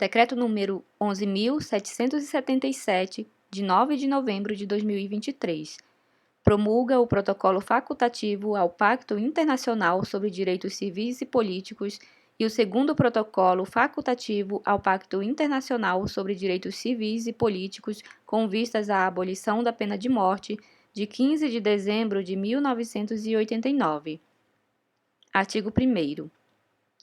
Decreto número 11.777, de 9 de novembro de 2023, promulga o Protocolo Facultativo ao Pacto Internacional sobre Direitos Civis e Políticos e o segundo Protocolo Facultativo ao Pacto Internacional sobre Direitos Civis e Políticos com vistas à abolição da pena de morte, de 15 de dezembro de 1989. Artigo 1º.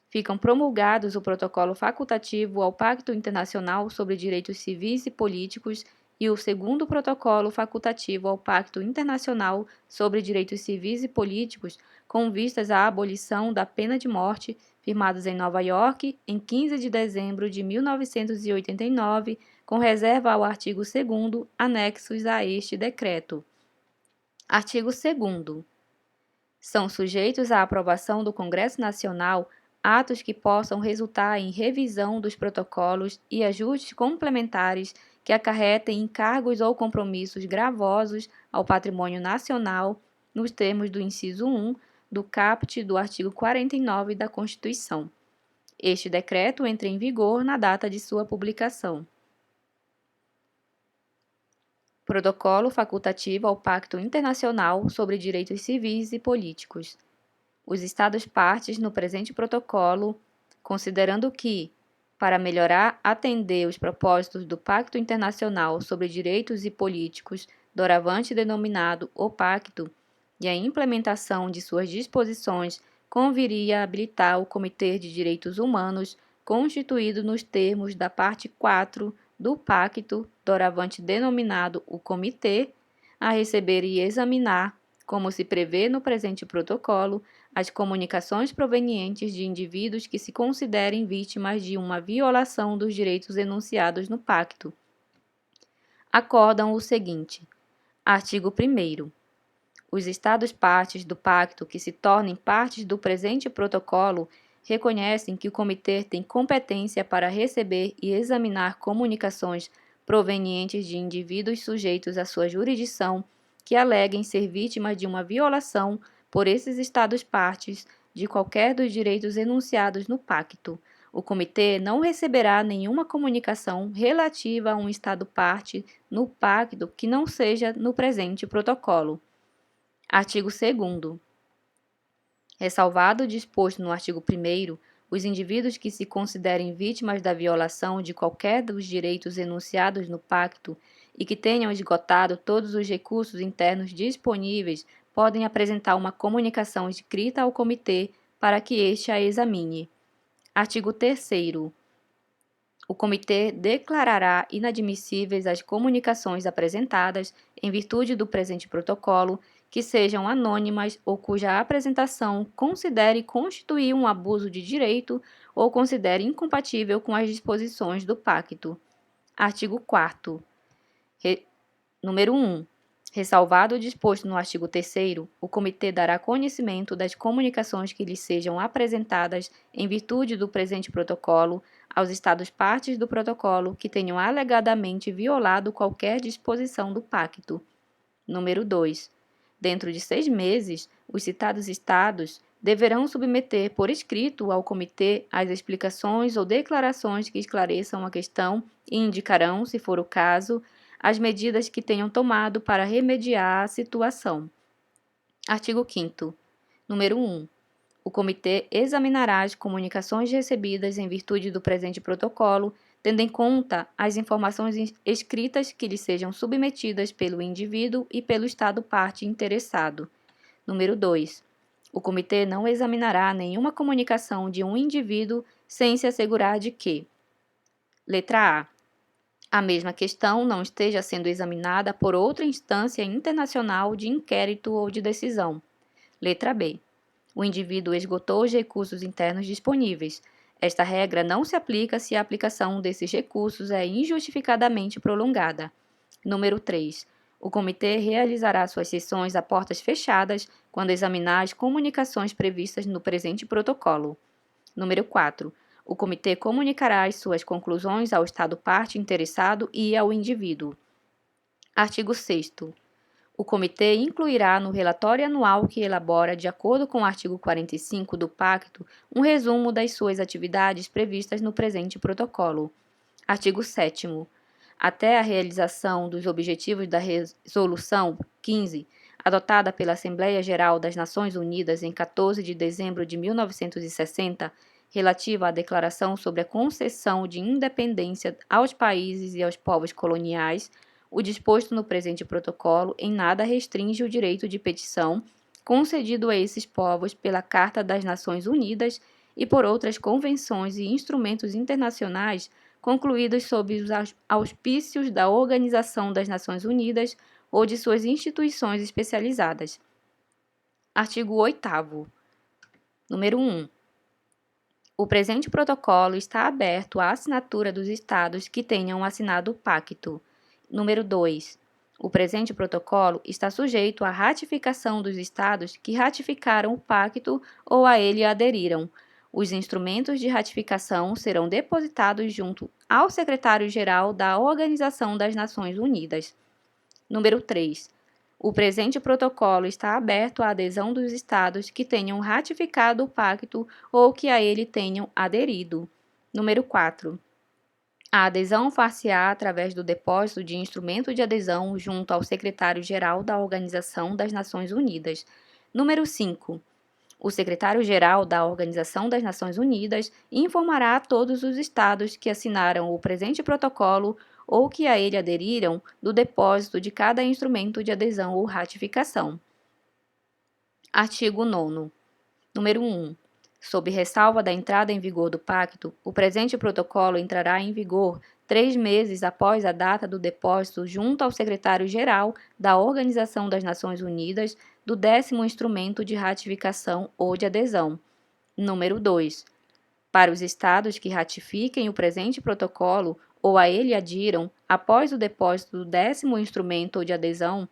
Ficam promulgados o Protocolo Facultativo ao Pacto Internacional sobre Direitos Civis e Políticos e o segundo Protocolo Facultativo ao Pacto Internacional sobre Direitos Civis e Políticos com vistas à abolição da pena de morte, firmados em Nova York em 15 de dezembro de 1989, com reserva ao artigo 2º, anexos a este decreto. Artigo 2º. São sujeitos à aprovação do Congresso Nacional atos que possam resultar em revisão dos protocolos e ajustes complementares que acarretem encargos ou compromissos gravosos ao patrimônio nacional, nos termos do inciso 1 do caput do artigo 49 da Constituição. Este decreto entra em vigor na data de sua publicação. Protocolo facultativo ao Pacto Internacional sobre Direitos Civis e Políticos. Os Estados-partes no presente protocolo, considerando que, para melhorar atender os propósitos do Pacto Internacional sobre Direitos e Políticos, doravante denominado o Pacto, e a implementação de suas disposições, conviria habilitar o Comitê de Direitos Humanos, constituído nos termos da parte 4 do Pacto, doravante denominado o Comitê, a receber e examinar, como se prevê no presente protocolo, as comunicações provenientes de indivíduos que se considerem vítimas de uma violação dos direitos enunciados no Pacto. Acordam o seguinte. Artigo 1º. Os Estados-partes do Pacto que se tornem partes do presente protocolo reconhecem que o Comitê tem competência para receber e examinar comunicações provenientes de indivíduos sujeitos à sua jurisdição que aleguem ser vítimas de uma violação por esses Estados-partes de qualquer dos direitos enunciados no Pacto. O Comitê não receberá nenhuma comunicação relativa a um Estado-parte no Pacto que não seja no presente protocolo. Artigo 2º. Ressalvado o disposto no artigo 1º, os indivíduos que se considerem vítimas da violação de qualquer dos direitos enunciados no Pacto e que tenham esgotado todos os recursos internos disponíveis podem apresentar uma comunicação escrita ao Comitê para que este a examine. Artigo 3º. O Comitê declarará inadmissíveis as comunicações apresentadas, em virtude do presente protocolo, que sejam anônimas ou cuja apresentação considere constituir um abuso de direito ou considere incompatível com as disposições do Pacto. Artigo 4º. Número 1. Ressalvado o disposto no artigo 3º, o Comitê dará conhecimento das comunicações que lhe sejam apresentadas em virtude do presente protocolo aos Estados-partes do protocolo que tenham alegadamente violado qualquer disposição do Pacto. Número 2. Dentro de 6 meses, os citados Estados deverão submeter por escrito ao Comitê as explicações ou declarações que esclareçam a questão e indicarão, se for o caso, as medidas que tenham tomado para remediar a situação. Artigo 5º. Número 1. O Comitê examinará as comunicações recebidas em virtude do presente protocolo, tendo em conta as informações escritas que lhe sejam submetidas pelo indivíduo e pelo Estado-parte interessado. Número 2. O Comitê não examinará nenhuma comunicação de um indivíduo sem se assegurar de que: letra A. A mesma questão não esteja sendo examinada por outra instância internacional de inquérito ou de decisão. Letra B. O indivíduo esgotou os recursos internos disponíveis. Esta regra não se aplica se a aplicação desses recursos é injustificadamente prolongada. Número 3. O Comitê realizará suas sessões a portas fechadas quando examinar as comunicações previstas no presente protocolo. Número 4. O Comitê comunicará as suas conclusões ao Estado-parte interessado e ao indivíduo. Artigo 6º. O Comitê incluirá no relatório anual que elabora, de acordo com o artigo 45 do Pacto, um resumo das suas atividades previstas no presente protocolo. Artigo 7º. Até a realização dos objetivos da Resolução 15, adotada pela Assembleia Geral das Nações Unidas em 14 de dezembro de 1960, relativa à Declaração sobre a Concessão de Independência aos países e aos povos coloniais, o disposto no presente protocolo em nada restringe o direito de petição concedido a esses povos pela Carta das Nações Unidas e por outras convenções e instrumentos internacionais concluídos sob os auspícios da Organização das Nações Unidas ou de suas instituições especializadas. Artigo 8º. Número 1. O presente protocolo está aberto à assinatura dos Estados que tenham assinado o pacto. Número 2. O presente protocolo está sujeito à ratificação dos Estados que ratificaram o pacto ou a ele aderiram. Os instrumentos de ratificação serão depositados junto ao Secretário-Geral da Organização das Nações Unidas. Número 3. O presente protocolo está aberto à adesão dos Estados que tenham ratificado o pacto ou que a ele tenham aderido. Número 4. A adesão far-se-á através do depósito de instrumento de adesão junto ao Secretário-Geral da Organização das Nações Unidas. Número 5. O Secretário-Geral da Organização das Nações Unidas informará a todos os Estados que assinaram o presente protocolo ou que a ele aderiram do depósito de cada instrumento de adesão ou ratificação. Artigo 9º. Número 1. Sob ressalva da entrada em vigor do pacto, o presente protocolo entrará em vigor 3 meses após a data do depósito junto ao Secretário-Geral da Organização das Nações Unidas do 10º instrumento de ratificação ou de adesão. Número 2. Para os Estados que ratifiquem o presente protocolo ou a ele adiram, após o depósito do 10º instrumento ou de adesão,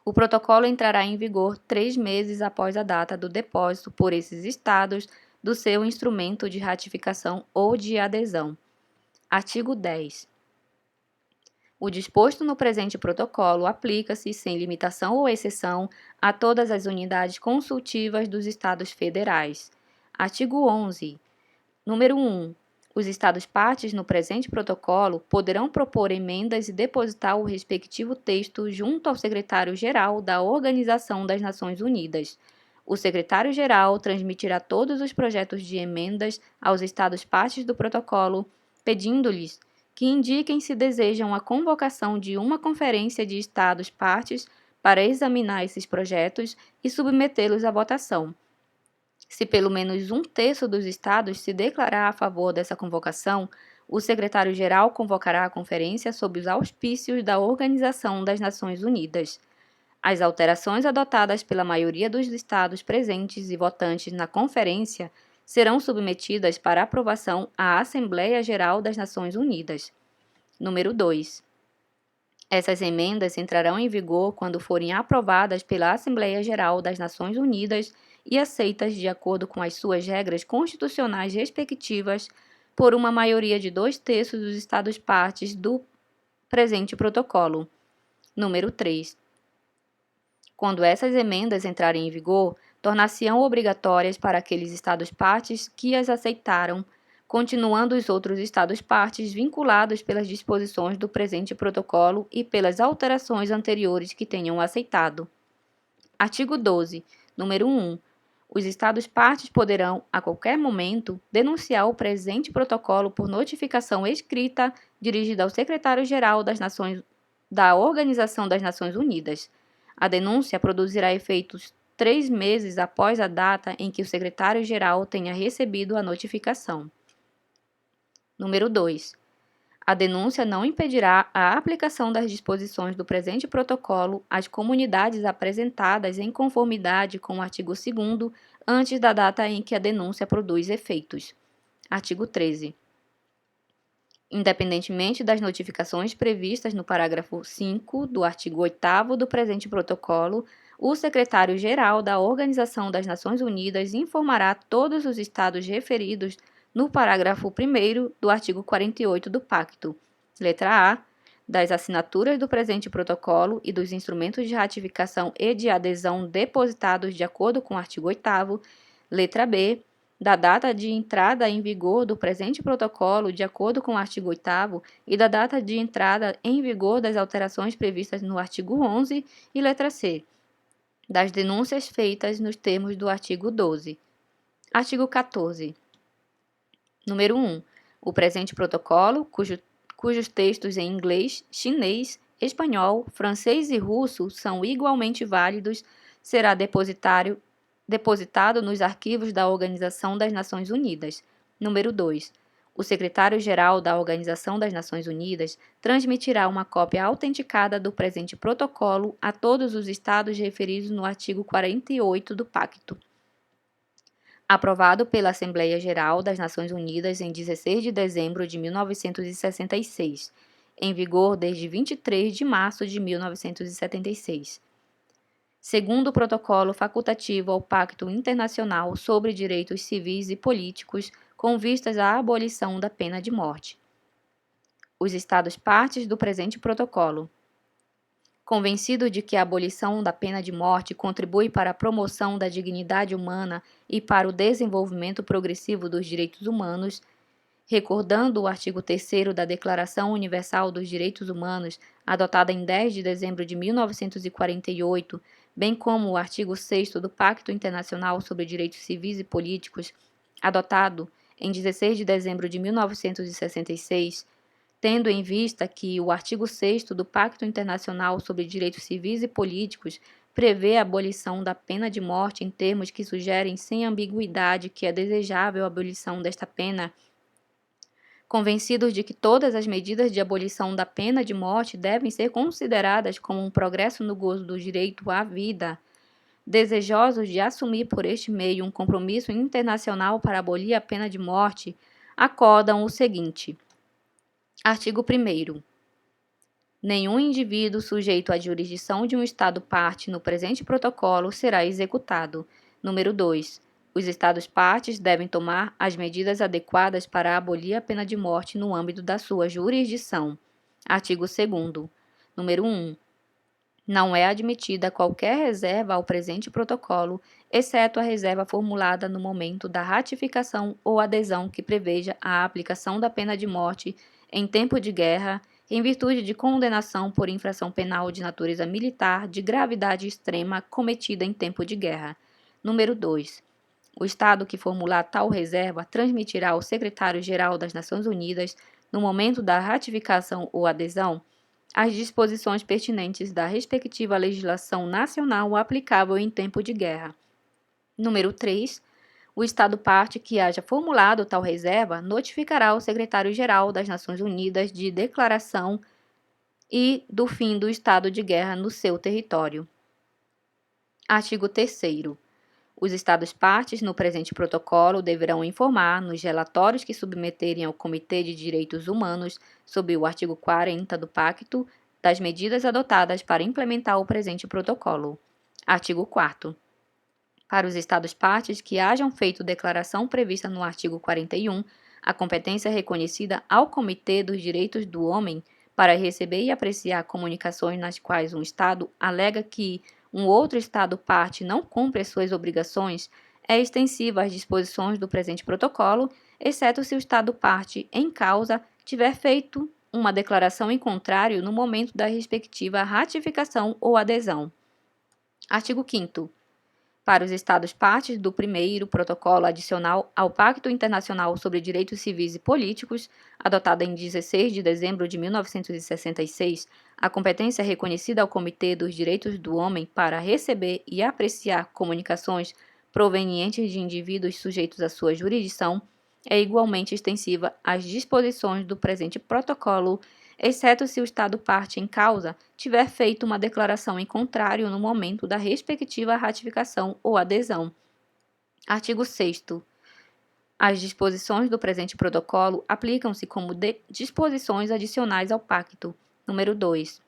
o protocolo entrará em vigor 3 meses após a data do depósito por esses Estados do seu instrumento de ratificação ou de adesão. Artigo 10. O disposto no presente protocolo aplica-se, sem limitação ou exceção, a todas as unidades consultivas dos Estados federais. Artigo 11. Número 1. Os Estados-partes no presente protocolo poderão propor emendas e depositar o respectivo texto junto ao Secretário-Geral da Organização das Nações Unidas. O Secretário-Geral transmitirá todos os projetos de emendas aos Estados-partes do protocolo, pedindo-lhes que indiquem se desejam a convocação de uma conferência de Estados-partes para examinar esses projetos e submetê-los à votação. Se pelo menos 1/3 dos Estados se declarar a favor dessa convocação, o secretário-geral convocará a conferência sob os auspícios da Organização das Nações Unidas. As alterações adotadas pela maioria dos Estados presentes e votantes na conferência serão submetidas para aprovação à Assembleia Geral das Nações Unidas. Número 2. Essas emendas entrarão em vigor quando forem aprovadas pela Assembleia Geral das Nações Unidas e aceitas de acordo com as suas regras constitucionais respectivas por uma maioria de 2/3 dos Estados-partes do presente protocolo. Número 3. Quando essas emendas entrarem em vigor, tornar-se-ão obrigatórias para aqueles Estados-partes que as aceitaram, continuando os outros Estados-partes vinculados pelas disposições do presente protocolo e pelas alterações anteriores que tenham aceitado. Artigo 12. Número 1. Os Estados-partes poderão, a qualquer momento, denunciar o presente protocolo por notificação escrita dirigida ao Secretário-Geral da Organização das Nações Unidas. A denúncia produzirá efeitos 3 meses após a data em que o Secretário-Geral tenha recebido a notificação. Número 2. A denúncia não impedirá a aplicação das disposições do presente protocolo às comunidades apresentadas em conformidade com o artigo 2º antes da data em que a denúncia produz efeitos. Artigo 13. Independentemente das notificações previstas no parágrafo 5 do artigo 8º do presente protocolo, o Secretário-Geral da Organização das Nações Unidas informará todos os Estados referidos no parágrafo 1º do artigo 48 do Pacto, letra A, das assinaturas do presente protocolo e dos instrumentos de ratificação e de adesão depositados de acordo com o artigo 8º, letra B, da data de entrada em vigor do presente protocolo, de acordo com o artigo 8º, e da data de entrada em vigor das alterações previstas no artigo 11 e letra C, das denúncias feitas nos termos do artigo 12. Artigo 14. Número 1. O presente protocolo, cujos textos em inglês, chinês, espanhol, francês e russo são igualmente válidos, será depositado nos arquivos da Organização das Nações Unidas. Número 2. O secretário-geral da Organização das Nações Unidas transmitirá uma cópia autenticada do presente protocolo a todos os estados referidos no artigo 48 do Pacto. Aprovado pela Assembleia Geral das Nações Unidas em 16 de dezembro de 1966, em vigor desde 23 de março de 1976. Segundo o protocolo facultativo ao Pacto Internacional sobre Direitos Civis e Políticos com vistas à abolição da pena de morte. Os Estados partes do presente protocolo. Convencido de que a abolição da pena de morte contribui para a promoção da dignidade humana e para o desenvolvimento progressivo dos direitos humanos, recordando o artigo 3º da Declaração Universal dos Direitos Humanos, adotada em 10 de dezembro de 1948, bem como o artigo 6º do Pacto Internacional sobre Direitos Civis e Políticos, adotado em 16 de dezembro de 1966, tendo em vista que o artigo 6º do Pacto Internacional sobre Direitos Civis e Políticos prevê a abolição da pena de morte em termos que sugerem sem ambiguidade que é desejável a abolição desta pena, convencidos de que todas as medidas de abolição da pena de morte devem ser consideradas como um progresso no gozo do direito à vida, desejosos de assumir por este meio um compromisso internacional para abolir a pena de morte, acordam o seguinte. Artigo 1º. Nenhum indivíduo sujeito à jurisdição de um Estado parte no presente protocolo será executado. Número 2. Os Estados partes devem tomar as medidas adequadas para abolir a pena de morte no âmbito da sua jurisdição. Artigo 2º. Número 1. Não é admitida qualquer reserva ao presente protocolo, exceto a reserva formulada no momento da ratificação ou adesão que preveja a aplicação da pena de morte em tempo de guerra, em virtude de condenação por infração penal de natureza militar de gravidade extrema cometida em tempo de guerra. Número 2. O Estado que formular tal reserva transmitirá ao Secretário-Geral das Nações Unidas, no momento da ratificação ou adesão, as disposições pertinentes da respectiva legislação nacional aplicável em tempo de guerra. Número 3. O Estado parte que haja formulado tal reserva notificará ao Secretário-Geral das Nações Unidas de declaração e do fim do estado de guerra no seu território. Artigo 3º. Os Estados partes no presente protocolo deverão informar, nos relatórios que submeterem ao Comitê de Direitos Humanos, sob o artigo 40 do Pacto, das medidas adotadas para implementar o presente protocolo. Artigo 4º. Para os Estados partes que hajam feito declaração prevista no artigo 41, a competência reconhecida ao Comitê dos Direitos do Homem para receber e apreciar comunicações nas quais um Estado alega que um outro Estado parte não cumpre as suas obrigações é extensiva às disposições do presente protocolo, exceto se o Estado parte em causa tiver feito uma declaração em contrário no momento da respectiva ratificação ou adesão. Artigo 5º. Para os Estados partes do primeiro protocolo adicional ao Pacto Internacional sobre Direitos Civis e Políticos, adotado em 16 de dezembro de 1966, a competência reconhecida ao Comitê dos Direitos do Homem para receber e apreciar comunicações provenientes de indivíduos sujeitos à sua jurisdição é igualmente extensiva às disposições do presente protocolo, exceto se o Estado parte em causa tiver feito uma declaração em contrário no momento da respectiva ratificação ou adesão. Artigo 6º. As disposições do presente protocolo aplicam-se como disposições adicionais ao Pacto. Número 2.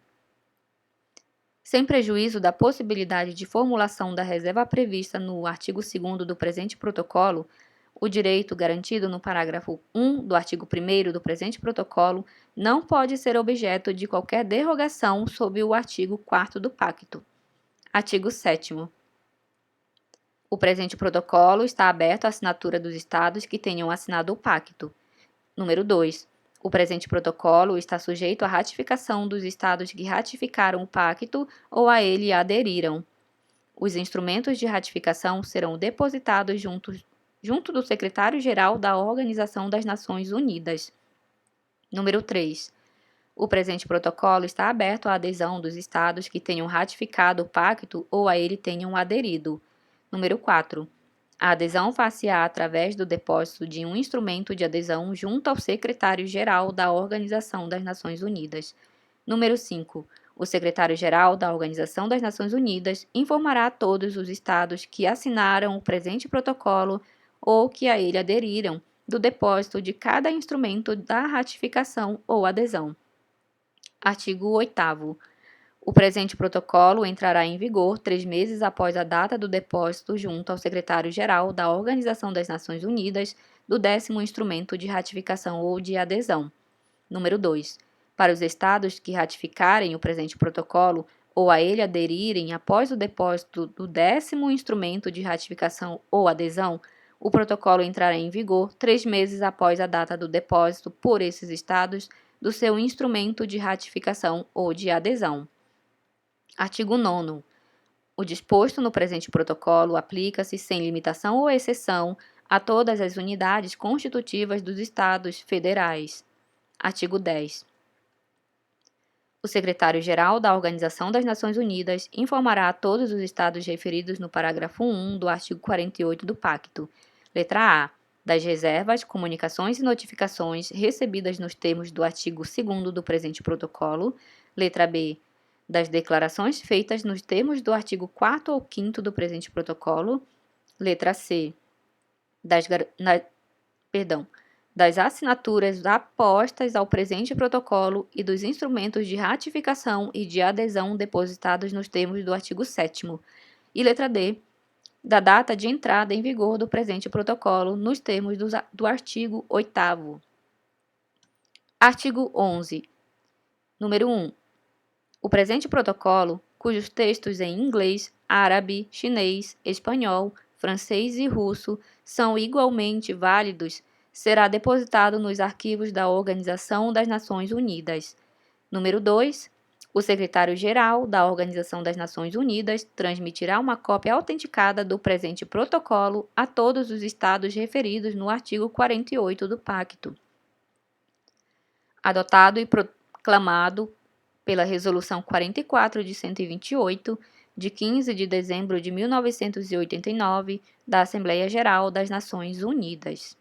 Sem prejuízo da possibilidade de formulação da reserva prevista no artigo 2º do presente protocolo, o direito garantido no parágrafo 1 do artigo 1º do presente protocolo não pode ser objeto de qualquer derrogação sob o artigo 4º do Pacto. Artigo 7º. O presente protocolo está aberto à assinatura dos Estados que tenham assinado o pacto. Número 2. O presente protocolo está sujeito à ratificação dos Estados que ratificaram o pacto ou a ele aderiram. Os instrumentos de ratificação serão depositados junto do secretário-geral da Organização das Nações Unidas. Número 3. O presente protocolo está aberto à adesão dos Estados que tenham ratificado o pacto ou a ele tenham aderido. Número 4. A adesão far-se-á através do depósito de um instrumento de adesão junto ao secretário-geral da Organização das Nações Unidas. Número 5. O secretário-geral da Organização das Nações Unidas informará a todos os Estados que assinaram o presente protocolo ou que a ele aderiram do depósito de cada instrumento da ratificação ou adesão. Artigo 8º. O presente protocolo entrará em vigor 3 meses após a data do depósito junto ao secretário-geral da Organização das Nações Unidas do 10º instrumento de ratificação ou de adesão. Número 2. Para os Estados que ratificarem o presente protocolo ou a ele aderirem após o depósito do 10º instrumento de ratificação ou adesão, o protocolo entrará em vigor 3 meses após a data do depósito por esses Estados do seu instrumento de ratificação ou de adesão. Artigo 9º. O disposto no presente protocolo aplica-se sem limitação ou exceção a todas as unidades constitutivas dos Estados federais. Artigo 10. O secretário-geral da Organização das Nações Unidas informará a todos os Estados referidos no parágrafo 1 do artigo 48 do Pacto. Letra A. Das reservas, comunicações e notificações recebidas nos termos do artigo 2º do presente protocolo. Letra B. Das declarações feitas nos termos do artigo 4º ou 5º do presente protocolo. Letra C. Das assinaturas apostas ao presente protocolo e dos instrumentos de ratificação e de adesão depositados nos termos do artigo 7º. E letra D. Da data de entrada em vigor do presente protocolo nos termos do artigo 8º. Artigo 11. Número 1. O presente protocolo, cujos textos em inglês, árabe, chinês, espanhol, francês e russo são igualmente válidos, será depositado nos arquivos da Organização das Nações Unidas. Número 2. O secretário-geral da Organização das Nações Unidas transmitirá uma cópia autenticada do presente protocolo a todos os Estados referidos no artigo 48 do Pacto. Adotado e proclamado pela Resolução 44 de 128, de 15 de dezembro de 1989, da Assembleia Geral das Nações Unidas.